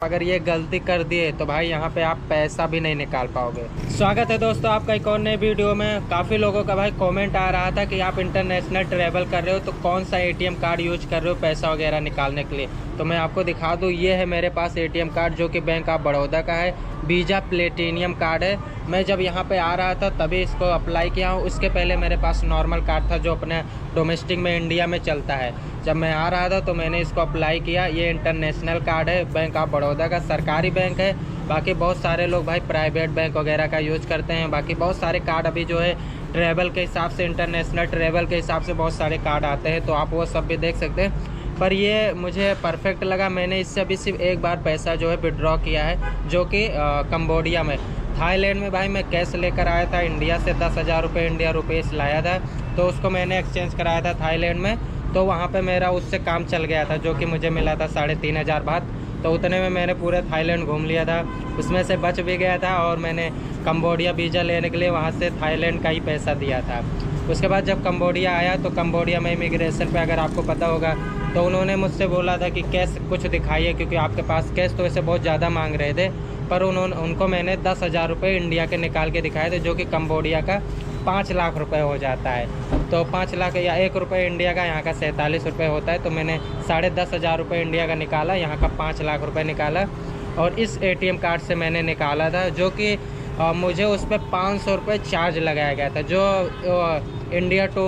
अगर ये गलती कर दिए तो भाई यहाँ पे आप पैसा भी नहीं निकाल पाओगे। स्वागत है दोस्तों आपका एक और नए वीडियो में। काफ़ी लोगों का भाई कमेंट आ रहा था कि आप इंटरनेशनल ट्रैवल कर रहे हो तो कौन सा एटीएम कार्ड यूज कर रहे हो पैसा वगैरह निकालने के लिए। तो मैं आपको दिखा दूँ, ये है मेरे पास एटीएम कार्ड जो कि बैंक ऑफ बड़ौदा का है। वीज़ा प्लेटिनियम कार्ड है। मैं जब यहाँ पे आ रहा था तभी इसको अप्लाई किया हूँ। उसके पहले मेरे पास नॉर्मल कार्ड था जो अपने डोमेस्टिक में इंडिया में चलता है। जब मैं आ रहा था तो मैंने इसको अप्लाई किया। ये इंटरनेशनल कार्ड है, बैंक ऑफ बड़ौदा का, सरकारी बैंक है। बाकी बहुत सारे लोग भाई प्राइवेट बैंक वगैरह का यूज़ करते हैं। बाकी बहुत सारे कार्ड अभी जो है ट्रैवल के हिसाब से, इंटरनेशनल ट्रैवल के हिसाब से बहुत सारे कार्ड आते हैं, तो आप वो सब भी देख सकते हैं। पर ये मुझे परफेक्ट लगा। मैंने इससे अभी सिर्फ एक बार पैसा जो है विड्रॉ किया है, जो कि कंबोडिया में। थाईलैंड में भाई मैं कैश लेकर आया था इंडिया से, 10,000 रुपये इंडिया रुपीस लाया था, तो उसको मैंने एक्सचेंज कराया था थाईलैंड में। तो वहाँ पे मेरा उससे काम चल गया था, जो कि मुझे मिला था 3,500 बात। तो उतने में मैंने पूरे थाईलैंड घूम लिया था, उसमें से बच भी गया था। और मैंने कंबोडिया वीज़ा लेने के लिए वहाँ से थाईलैंड का ही पैसा दिया था। उसके बाद जब कंबोडिया आया तो कंबोडिया में इमिग्रेशन पे, अगर आपको पता होगा, तो उन्होंने मुझसे बोला था कि कैश कुछ दिखाइए, क्योंकि आपके पास कैश तो वैसे बहुत ज़्यादा मांग रहे थे। पर उनको मैंने 10,000 रुपये इंडिया के निकाल के दिखाए थे, जो कि कंबोडिया का 5 लाख रुपए हो जाता है। तो 5 लाख या 1 रुपये इंडिया का, यहाँ का 47 रुपये होता है। तो मैंने 10,500 रुपये इंडिया का निकाला, यहाँ का 5 लाख रुपए निकाला। और इस एटीएम कार्ड से मैंने निकाला था, जो कि मुझे उस पर 500 रुपये चार्ज लगाया गया था। जो इंडिया टू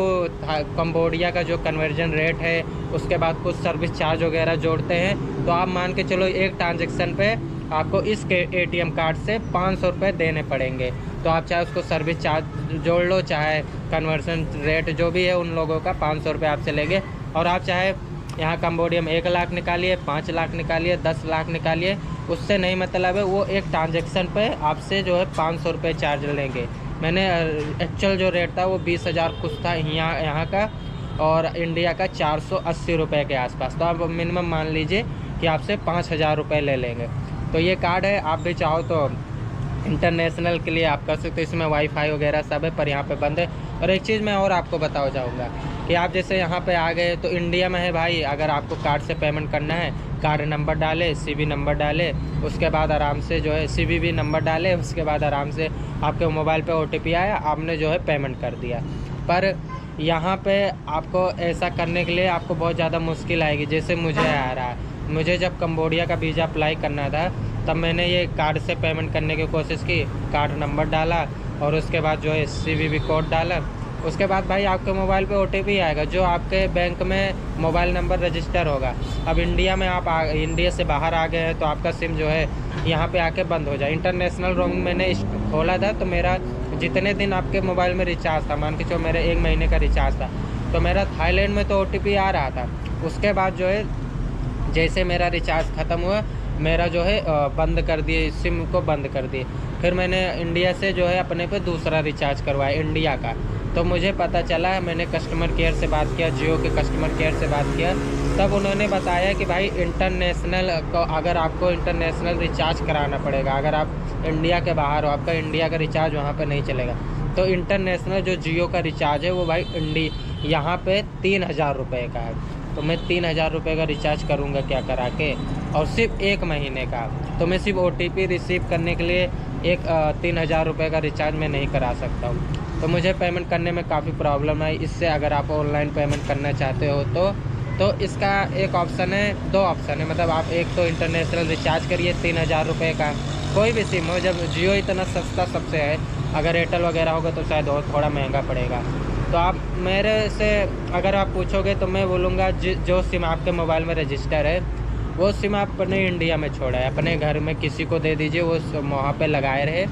कंबोडिया का जो कन्वर्जन रेट है, उसके बाद कुछ सर्विस चार्ज वगैरह जोड़ते हैं, तो आप मान के चलो एक ट्रांजेक्शन पे आपको इस एटीएम कार्ड से 500 रुपये देने पड़ेंगे। तो आप चाहे उसको सर्विस चार्ज जोड़ लो, चाहे कन्वर्सन रेट जो भी है, उन लोगों का 500 रुपये आपसे लेंगे। और आप चाहे यहाँ कंबोडिया में 1 लाख निकालिए, 5 लाख निकालिए, 10 लाख निकालिए, उससे नहीं मतलब है। वो एक ट्रांजेक्शन पे आपसे जो है 500 रुपये चार्ज लेंगे। मैंने एक्चुअल जो रेट था वो 20,000 कुछ था यहाँ का, और इंडिया का 480 रुपये के आसपास। तो आप मिनिमम मान लीजिए कि आपसे 5,000 रुपये ले लेंगे। तो ये कार्ड है, आप भी चाहो तो इंटरनेशनल के लिए आप कर सकते हो। इसमें वाईफाई वगैरह सब है, पर यहाँ पे बंद है। और एक चीज़ मैं और आपको बताओ जाऊँगा कि आप जैसे यहाँ पे आ गए तो इंडिया में है भाई, अगर आपको कार्ड से पेमेंट करना है, कार्ड नंबर डाले, सीवी नंबर डाले, उसके बाद आराम से जो है सीवीवी नंबर डाले, उसके बाद आराम से आपके मोबाइल पे ओटीपी आया, आपने जो है पेमेंट कर दिया। पर यहाँ पे आपको ऐसा करने के लिए आपको बहुत ज़्यादा मुश्किल आएगी, जैसे मुझे आ रहा है। मुझे जब कंबोडिया का वीज़ा अप्लाई करना था तब मैंने ये कार्ड से पेमेंट करने की कोशिश की, कार्ड नंबर डाला और उसके बाद जो है सीवीवी कोड डाला। उसके बाद भाई आपके मोबाइल पे ओटीपी आएगा, जो आपके बैंक में मोबाइल नंबर रजिस्टर होगा। अब इंडिया में आप इंडिया से बाहर आ गए हैं तो आपका सिम जो है यहाँ पे आके बंद हो जाए। इंटरनेशनल रोमिंग मैंने खोला था, तो मेरा जितने दिन आपके मोबाइल में रिचार्ज था, मान के चलो मेरे 1 महीने का रिचार्ज था, तो मेरा थाईलैंड में तो ओटीपी आ रहा था। उसके बाद जो है जैसे मेरा रिचार्ज ख़त्म हुआ, मेरा जो है बंद कर दिए, सिम को बंद कर दिए। फिर मैंने इंडिया से जो है अपने पे दूसरा रिचार्ज करवाया इंडिया का। तो मुझे पता चला, मैंने कस्टमर केयर से बात किया, जियो के कस्टमर केयर से बात किया, तब उन्होंने बताया कि भाई इंटरनेशनल को, अगर आपको इंटरनेशनल रिचार्ज कराना पड़ेगा, अगर आप इंडिया के बाहर हो, आपका इंडिया का रिचार्ज वहाँ पर नहीं चलेगा। तो इंटरनेशनल जो जियो का रिचार्ज है वो भाई यहाँ पे 3,000 रुपये का है। तो मैं 3,000 रुपये का रिचार्ज करूँगा क्या करा के, और सिर्फ 1 महीने का। तो मैं सिर्फ ओटीपी रिसीव करने के लिए 3,000 रुपये का रिचार्ज मैं नहीं करा सकता हूँ। तो मुझे पेमेंट करने में काफ़ी प्रॉब्लम आई इससे। अगर आप ऑनलाइन पेमेंट करना चाहते हो तो इसका एक ऑप्शन है, 2 ऑप्शन है। मतलब आप एक तो इंटरनेशनल रिचार्ज करिए 3,000 रुपये का, कोई भी सिम हो। जब जियो इतना सस्ता सबसे है, अगर एयरटेल वगैरह होगा तो शायद और थोड़ा महंगा पड़ेगा। तो आप मेरे से अगर आप पूछोगे तो मैं बोलूँगा जो सिम आपके मोबाइल में रजिस्टर है वो सिम आप अपने इंडिया में छोड़ा है, अपने घर में किसी को दे दीजिए, वो वहाँ पे लगाए रहे।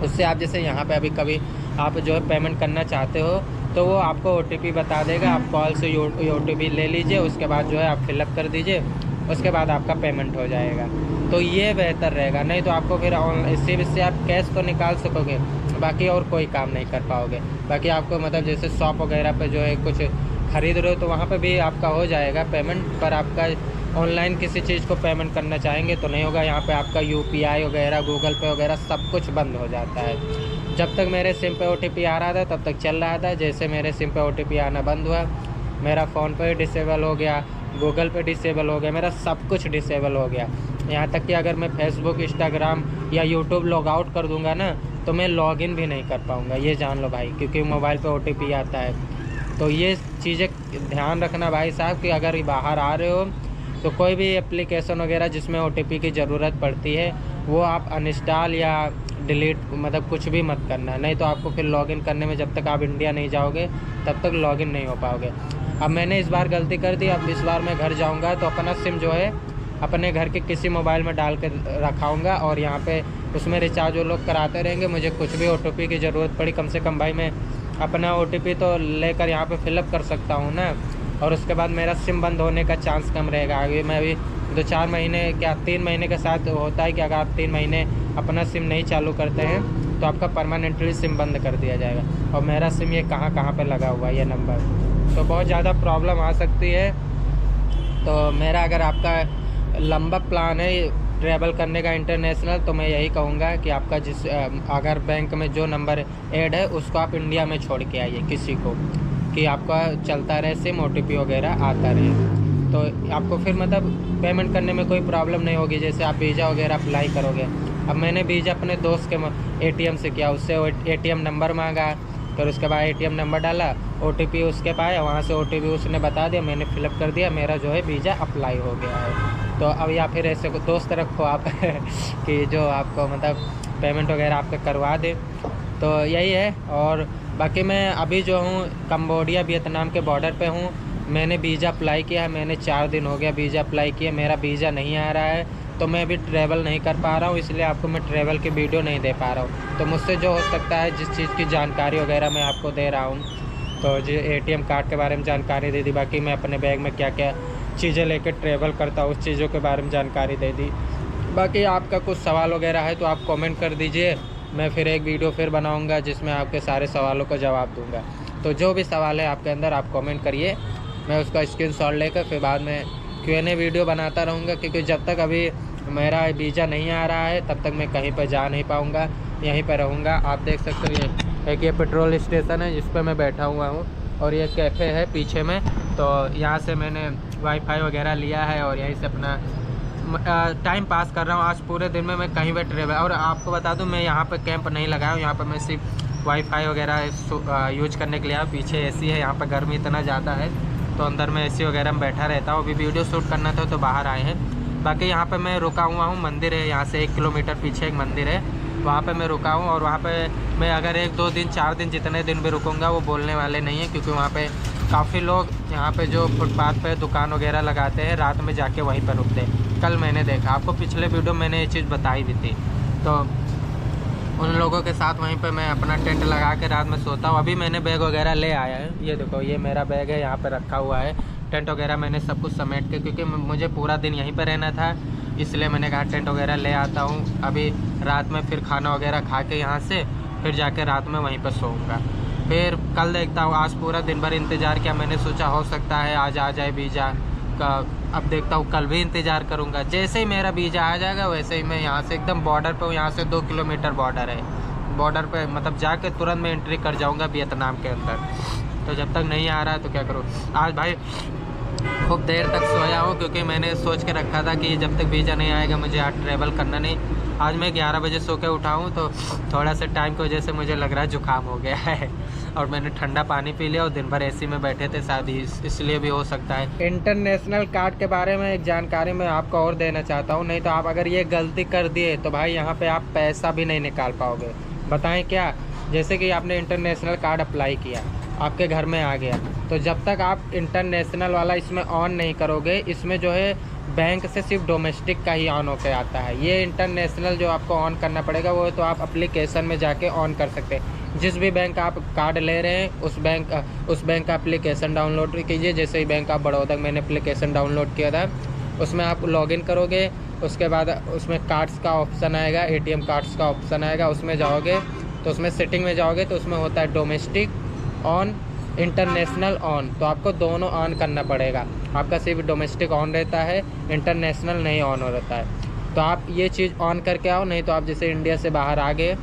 उससे आप जैसे यहाँ पे अभी कभी आप जो है पेमेंट करना चाहते हो तो वो आपको ओटीपी बता देगा, आप कॉल से ओटीपी ले लीजिए, उसके बाद जो है आप फिलअप कर दीजिए, उसके बाद आपका पेमेंट हो जाएगा। तो ये बेहतर रहेगा। नहीं तो आपको फिर इससे आप कैश तो निकाल सकोगे, बाकी और कोई काम नहीं कर पाओगे। बाकी आपको मतलब जैसे शॉप वगैरह पे जो है कुछ ख़रीद रहे हो तो वहाँ पे भी आपका हो जाएगा पेमेंट, पर आपका ऑनलाइन किसी चीज़ को पेमेंट करना चाहेंगे तो नहीं होगा। यहाँ पे आपका यूपीआई वगैरह, गूगल पे वगैरह सब कुछ बंद हो जाता है। जब तक मेरे सिम पे ओटीपी आ रहा था तब तक चल रहा था, जैसे मेरे सिम पे ओटीपी आना बंद हुआ, मेरा फ़ोन पे डिसेबल हो गया, गूगल पे डिसेबल हो गया, मेरा सब कुछ डिसेबल हो गया। यहाँ तक कि अगर मैं फेसबुक, इंस्टाग्राम या यूट्यूब लॉग आउट कर दूंगा ना, तो मैं लॉगिन भी नहीं कर पाऊँगा, ये जान लो भाई, क्योंकि मोबाइल पे OTP आता है। तो ये चीज़ें ध्यान रखना भाई साहब कि अगर बाहर आ रहे हो तो कोई भी एप्लीकेशन वगैरह जिसमें OTP की ज़रूरत पड़ती है वो आप अनइंस्टॉल या डिलीट मतलब कुछ भी मत करना, नहीं तो आपको फिर लॉगिन करने में जब तक आप इंडिया नहीं जाओगे तब तक लॉगिन नहीं हो पाओगे। अब मैंने इस बार गलती कर दी, अब इस बार मैं घर जाऊंगा तो अपना सिम जो है अपने घर के किसी मोबाइल में डाल के रखाऊँगा और यहाँ पे उसमें रिचार्ज वो लोग कराते रहेंगे। मुझे कुछ भी OTP की ज़रूरत पड़ी, कम से कम भाई मैं अपना OTP तो लेकर यहाँ पे फिलअप कर सकता हूँ ना, और उसके बाद मेरा सिम बंद होने का चांस कम रहेगा। आगे मैं अभी 2-4 महीने क्या 3 महीने के साथ होता है कि अगर आप 3 महीने अपना सिम नहीं चालू करते हैं तो आपका परमानेंटली सिम बंद कर दिया जाएगा। और मेरा सिम ये कहाँ पे लगा हुआ है ये नंबर, तो बहुत ज़्यादा प्रॉब्लम आ सकती है। तो मेरा अगर आपका लंबा प्लान है ट्रैवल करने का इंटरनेशनल, तो मैं यही कहूँगा कि आपका अगर बैंक में जो नंबर ऐड है उसको आप इंडिया में छोड़ के आइए किसी को, कि आपका चलता रहे सिम, OTP वगैरह आता रहे, तो आपको फिर मतलब पेमेंट करने में कोई प्रॉब्लम नहीं होगी। जैसे आप वीज़ा वगैरह अप्लाई करोगे, अब मैंने वीज़ा अपने दोस्त के ATM से किया, उससे ATM नंबर मांगा, फिर उसके बाद ATM नंबर डाला, OTP उसके पाया, वहाँ से OTP उसने बता दिया, मैंने फिलअप कर दिया, मेरा जो है वीज़ा अप्लाई हो गया है। तो अब या फिर ऐसे दोस्त रखो आप कि जो आपको मतलब पेमेंट वगैरह आपका करवा दे, तो यही है। और बाकी मैं अभी जो हूँ कंबोडिया वियतनाम के बॉर्डर पे हूँ, मैंने वीज़ा अप्लाई किया है, मैंने 4 दिन हो गया वीज़ा अप्लाई किया, मेरा वीज़ा नहीं आ रहा है, तो मैं अभी ट्रैवल नहीं कर पा रहा हूँ, इसलिए आपको मैं ट्रैवल की वीडियो नहीं दे पा रहा हूँ। तो मुझसे जो हो सकता है जिस चीज़ की जानकारी वगैरह मैं आपको दे रहा हूँ, तो जो ATM कार्ड के बारे में जानकारी दे दी, बाकी मैं अपने बैग में क्या क्या चीज़ें लेकर ट्रैवल करता हूँ उस चीज़ों के बारे में जानकारी दे दी। बाकी आपका कुछ सवाल वगैरह है तो आप कमेंट कर दीजिए, मैं फिर एक वीडियो फिर बनाऊंगा जिसमें आपके सारे सवालों का जवाब दूंगा। तो जो भी सवाल है आपके अंदर आप कमेंट करिए, मैं उसका स्क्रीनशॉट लेकर फिर बाद में Q&A वीडियो बनाता रहूँगा, क्योंकि जब तक अभी मेरा वीज़ा नहीं आ रहा है तब तक मैं कहीं पर जा नहीं पाऊँगा, यहीं पर रहूँगा। आप देख सकते हो ये पेट्रोल स्टेशन है जिस पर मैं बैठा हुआ हूँ, और ये कैफ़े है पीछे में, तो यहाँ से मैंने वाईफाई वगैरह लिया है और यहीं से अपना टाइम पास कर रहा हूँ। आज पूरे दिन में मैं कहीं भी ट्रैवल, और आपको बता दूँ मैं यहाँ पे कैंप नहीं लगाया हूँ, यहाँ पर मैं सिर्फ वाईफाई वगैरह यूज करने के लिए आया। पीछे AC है, यहाँ पर गर्मी इतना ज़्यादा है तो अंदर में AC वगैरह में बैठा रहता हूँ। अभी वीडियो शूट करना था तो बाहर आए हैं। बाकी यहाँ पे मैं रुका हुआ हूँ, मंदिर है यहाँ से 1 किलोमीटर पीछे एक मंदिर है, वहाँ पे मैं रुका हूँ। और वहाँ पे मैं अगर 1-2 दिन 4 दिन जितने दिन भी रुकूँगा वो बोलने वाले नहीं हैं, क्योंकि वहाँ पे काफ़ी लोग यहाँ पे जो फुटपाथ पे दुकान वगैरह लगाते हैं रात में जाके वहीं पर रुकते हैं। कल मैंने देखा, आपको पिछले वीडियो मैंने ये चीज़ बताई भी थी, तो उन लोगों के साथ वहीं पे मैं अपना टेंट लगा के रात में सोता हूँ। अभी मैंने बैग वगैरह ले आया है, ये देखो ये मेरा बैग है, यहाँ पे रखा हुआ है। टेंट वगैरह मैंने सब कुछ समेट के, क्योंकि मुझे पूरा दिन यहीं पे रहना था, इसलिए मैंने कहा टेंट वगैरह ले आता हूँ। अभी रात में फिर खाना वगैरह खा के यहाँ से फिर जाके रात में वहीं पर सोऊंगा। फिर कल देखता हूँ, आज पूरा दिन भर इंतज़ार किया, मैंने सोचा हो सकता है आज आ जाए वीज़ा का। अब देखता हूँ कल भी इंतज़ार करूँगा, जैसे ही मेरा वीज़ा आ जाएगा वैसे ही मैं यहाँ से एकदम बॉर्डर पे हूँ, यहाँ से 2 किलोमीटर बॉर्डर है, बॉर्डर पे मतलब जाके तुरंत मैं एंट्री कर जाऊँगा वियतनाम के अंदर। तो जब तक नहीं आ रहा है तो क्या करूँ। आज भाई खूब देर तक सोया हूँ, क्योंकि मैंने सोच के रखा था कि जब तक वीज़ा नहीं आएगा मुझे आज ट्रैवल करना नहीं। आज मैं 11 बजे सो के उठा हूँ, तो थोड़ा सा टाइम की वजह से मुझे लग रहा है जुकाम हो गया है और मैंने ठंडा पानी पी लिया और दिन भर AC में बैठे थे, शायद इसलिए भी हो सकता है। इंटरनेशनल कार्ड के बारे में एक जानकारी मैं आपको और देना चाहता हूँ, नहीं तो आप अगर ये गलती कर दिए तो भाई यहाँ पे आप पैसा भी नहीं निकाल पाओगे। बताएं क्या, जैसे कि आपने इंटरनेशनल कार्ड अप्लाई किया, आपके घर में आ गया, तो जब तक आप इंटरनेशनल वाला इसमें ऑन नहीं करोगे, इसमें जो है बैंक से सिर्फ डोमेस्टिक का ही ऑन होकर आता है। ये इंटरनेशनल जो आपको ऑन करना पड़ेगा वो तो आप एप्लीकेशन में जाके ऑन कर सकते हैं। जिस भी बैंक आप कार्ड ले रहे हैं उस बैंक का एप्लीकेशन डाउनलोड कीजिए। जैसे ही बैंक ऑफ बड़ौदा मैंने एप्लीकेशन डाउनलोड किया था, उसमें आप लॉगिन करोगे, उसके बाद उसमें कार्ड्स का ऑप्शन आएगा, ATM कार्ड्स का ऑप्शन आएगा, उसमें जाओगे तो उसमें सेटिंग में जाओगे तो उसमें होता है डोमेस्टिक ऑन, इंटरनेशनल ऑन, तो आपको दोनों ऑन करना पड़ेगा। आपका सिर्फ डोमेस्टिक ऑन रहता है, इंटरनेशनल नहीं ऑन हो रहता है। तो आप ये चीज़ ऑन करके आओ, नहीं तो आप जैसे इंडिया से बाहर आ गए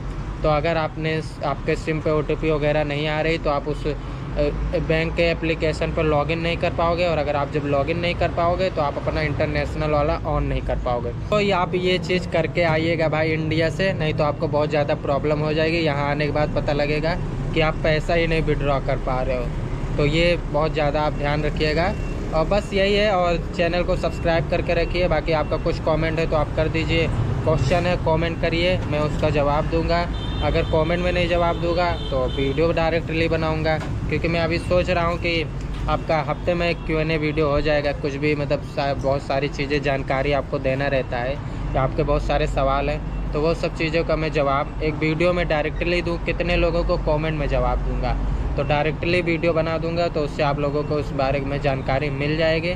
तो अगर आपके सिम पे OTP वगैरह नहीं आ रही तो आप उस बैंक के एप्लीकेशन पर लॉगिन नहीं कर पाओगे, और अगर आप जब लॉगिन नहीं कर पाओगे तो आप अपना इंटरनेशनल वाला ऑन नहीं कर पाओगे। तो ये आप ये चीज़ करके आइएगा भाई इंडिया से, नहीं तो आपको बहुत ज़्यादा प्रॉब्लम हो जाएगी। यहाँ आने के बाद पता लगेगा कि आप पैसा ही नहीं विड्रॉ कर पा रहे हो। तो ये बहुत ज़्यादा आप ध्यान रखिएगा, और बस यही है। और चैनल को सब्सक्राइब करके रखिए। बाकी आपका कुछ कमेंट है तो आप कर दीजिए, क्वेश्चन है कमेंट करिए, मैं उसका जवाब दूंगा। अगर कमेंट में नहीं जवाब दूंगा तो वीडियो डायरेक्टली बनाऊंगा, क्योंकि मैं अभी सोच रहा हूं कि आपका हफ्ते में Q&A वीडियो हो जाएगा। कुछ भी मतलब बहुत सारी चीज़ें जानकारी आपको देना रहता है, कि आपके बहुत सारे सवाल हैं, तो वो सब चीज़ों का मैं जवाब एक वीडियो में डायरेक्टली दूँ। कितने लोगों को कमेंट में जवाब दूँगा, तो डायरेक्टली वीडियो बना दूँगा, तो उससे आप लोगों को उस बारे में जानकारी मिल जाएगी।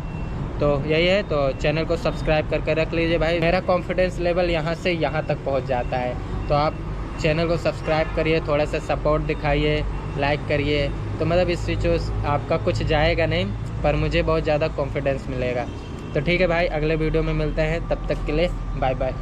तो यही है, तो चैनल को सब्सक्राइब करके रख लीजिए भाई। मेरा कॉन्फिडेंस लेवल यहाँ से यहाँ तक पहुँच जाता है, तो आप चैनल को सब्सक्राइब करिए, थोड़ा सा सपोर्ट दिखाइए, लाइक करिए। तो मतलब इस चीज़ों आपका कुछ जाएगा नहीं, पर मुझे बहुत ज़्यादा कॉन्फिडेंस मिलेगा। तो ठीक है भाई, अगले वीडियो में मिलते हैं, तब तक के लिए बाय बाय।